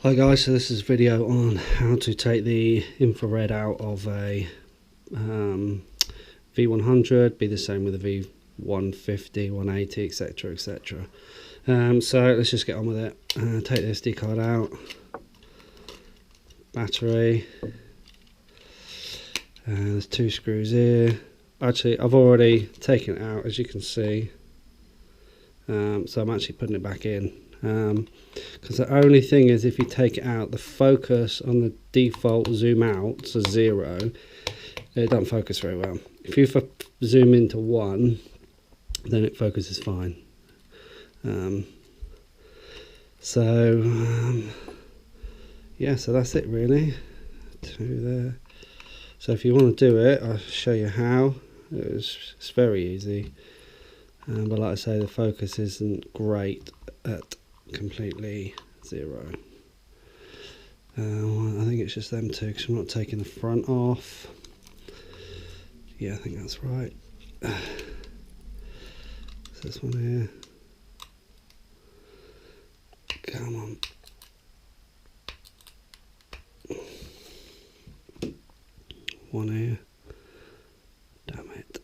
Hi guys, so this is a video on how to take the infrared out of a V100, be the same with a V150, 180, etc, etc. So let's just get on with it. Take the SD card out, battery, there's two screws here. Actually, I've already taken it out, as you can see, so I'm actually putting it back in. Because the only thing is, if you take it out, the focus on the default zoom out, so 0, it doesn't focus very well. If you zoom into 1, then it focuses fine. Yeah, so that's it really. To there. So if you want to do it, I'll show you how. It's very easy, but like I say, the focus isn't great at completely 0. I think it's just them two, because I'm not taking the front off. Yeah, I think that's right. It's this one here. Come on. One here. Damn it.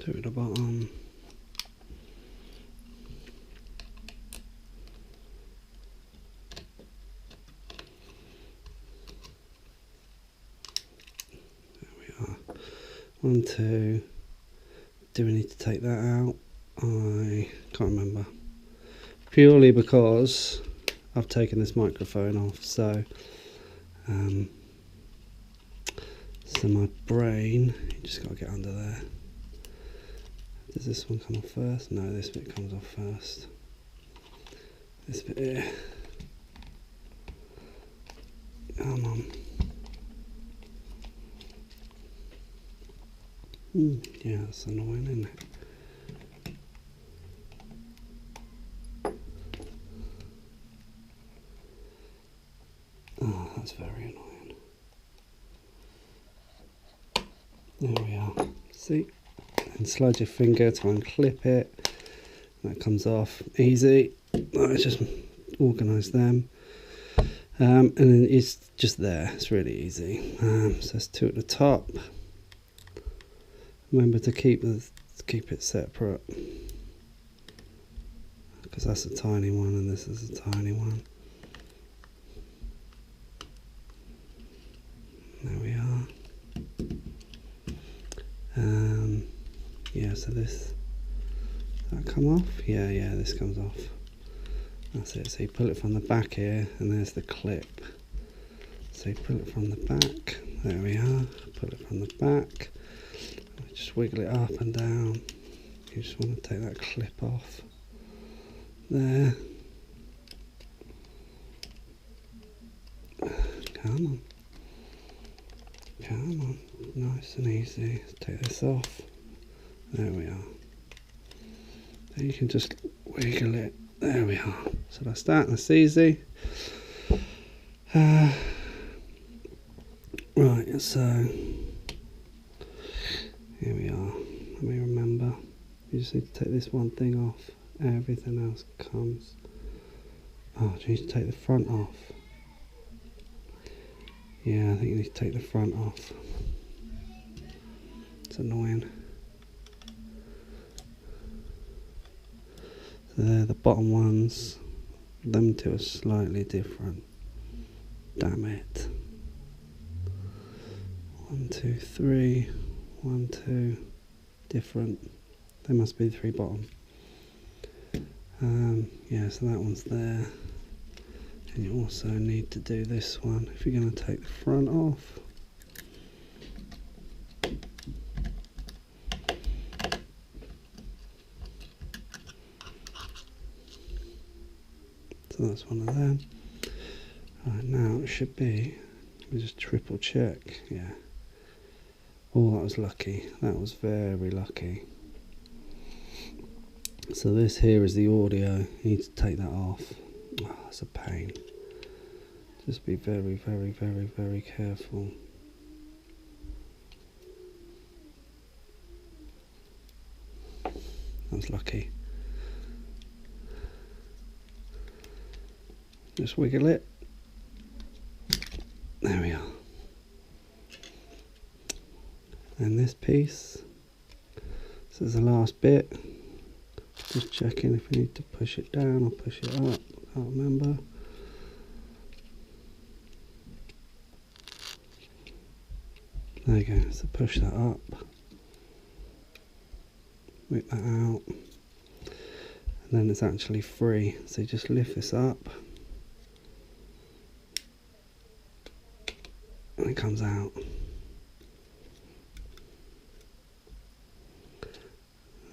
Two at the bottom. There we are. 1, 2. Do we need to take that out? I can't remember. Purely because I've taken this microphone off, so my brain, you just got to get under there. Does this one come off first? No, this bit comes off first. This bit here. Come on. Yeah, that's annoying, isn't it? Oh, that's very annoying. There we are. See? And slide your finger to unclip it. That comes off easy. Let's just organise them. And then it's just there. It's really easy. So there's 2 at the top. Remember to keep it separate, because that's a tiny one and this is a tiny one. There we are. Yeah, so this, that come off? Yeah, this comes off. That's it. So you pull it from the back here, and there's the clip. So you pull it from the back. There we are. Pull it from the back. Just wiggle it up and down. You just want to take that clip off. There. Come on. Come on. Nice and easy. Let's take this off. There we are. Then you can just wiggle it. There we are. So that's that. That's easy. Right, so here we are. Let me remember. You just need to take this one thing off. Everything else comes. Oh, do you need to take the front off? Yeah, I think you need to take the front off. It's annoying. So they're the bottom ones. Them two are slightly different. Damn it. 1, 2, 3. 1, 2. Different. They must be the 3 bottom. Yeah, so that one's there. And you also need to do this one if you're going to take the front off. So that's one of them. Right, now it should be, let me just triple check. Yeah. Oh, that was lucky. That was very lucky. So this here is the audio. You need to take that off. Oh, that's a pain. Just be very, very, very, very careful. I was lucky. Just wiggle it. There we are. And this piece, this is the last bit. Just checking if we need to push it down or push it up. Can't remember. There you go. So push that up. Whip that out. And then it's actually free. So you just lift this up. And it comes out.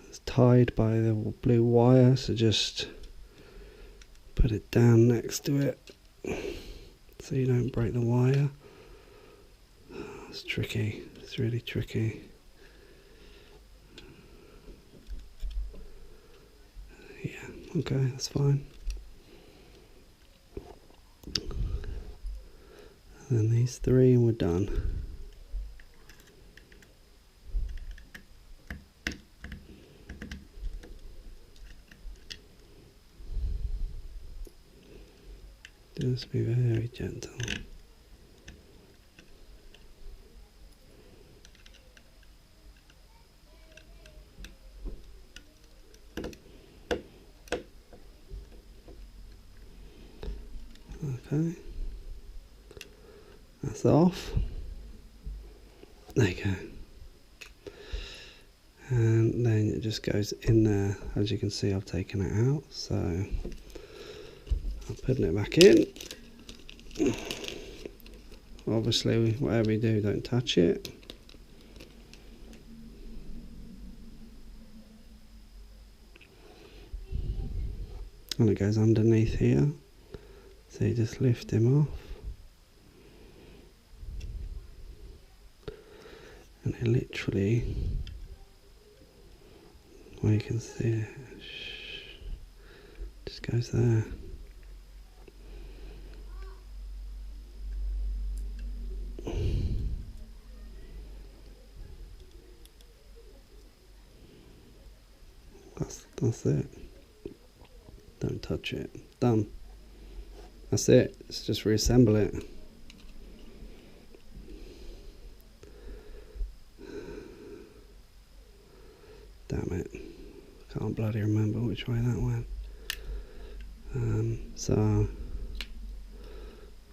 It's tied by the blue wire, so just put it down next to it so you don't break the wire. It's tricky, it's really tricky. Yeah, okay, that's fine. And then these three and we're done. Just be very gentle. Okay. That's off. There you go. And then it just goes in there. As you can see, I've taken it out, so I'm putting it back in. Obviously, whatever you do, don't touch it. And it goes underneath here. So you just lift him off. And it literally, well, you can see it, just goes there. That's it. Don't touch it. Done. That's it. Let's just reassemble it. Damn it. Can't bloody remember which way that went.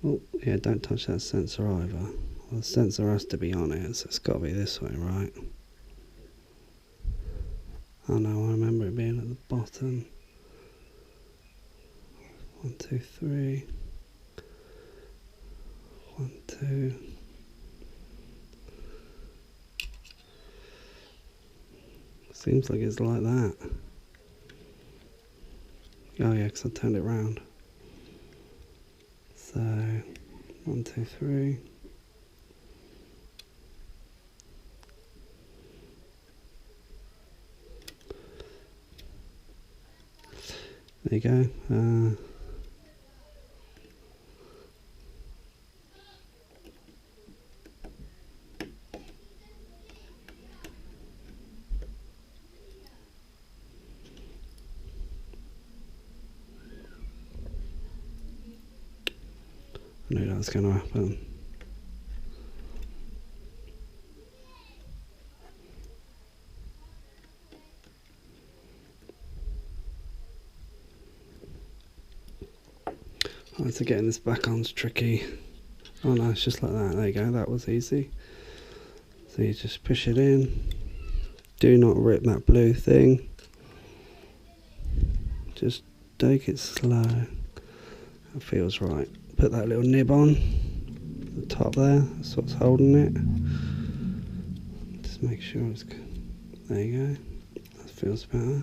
Oh yeah, don't touch that sensor either. Well, the sensor has to be on it, so it's got to be this way, right? Oh no, I remember it being at the bottom. 1, 2, 3. 1, 2. Seems like it's like that. Oh yeah, because I turned it round. So 1, 2, 3. There you go. I knew that was going to happen. Right, so getting this back on's tricky. Oh no, it's just like that. There you go, that was easy. So you just push it in. Do not rip that blue thing. Just take it slow. That feels right. Put that little nib on the top there. That's what's holding it. Just make sure it's good. There you go. That feels better.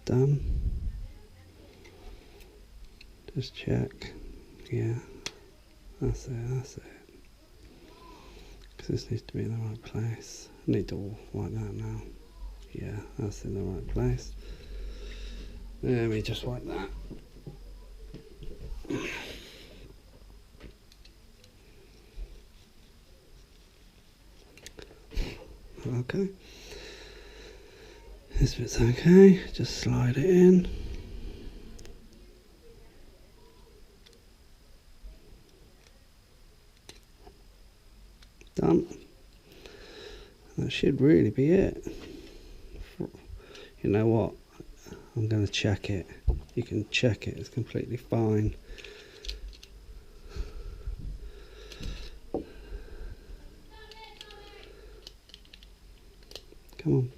Done. Just check. Yeah. That's it. That's it. Because this needs to be in the right place. I need to wipe that now. Yeah, that's in the right place. Let me just wipe that. okay. This bit's okay, just slide it in. Done. That should really be it. You know what? I'm going to check it. You can check it, it's completely fine. Come on.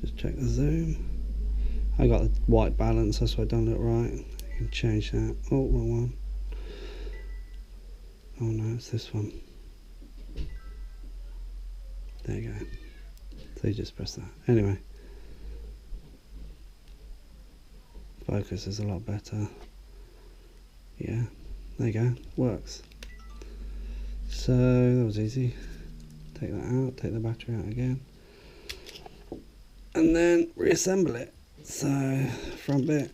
Just check the zoom. I got the white balance, that's why I done it right. You can change that. Oh, wrong one. Oh no, it's this one. There you go. So you just press that. Anyway. Focus is a lot better. Yeah. There you go. Works. So that was easy. Take that out, take the battery out again. And then reassemble it. So front bit.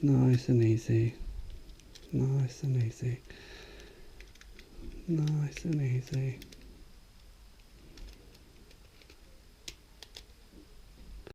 Nice and easy. Nice and easy. Nice and easy.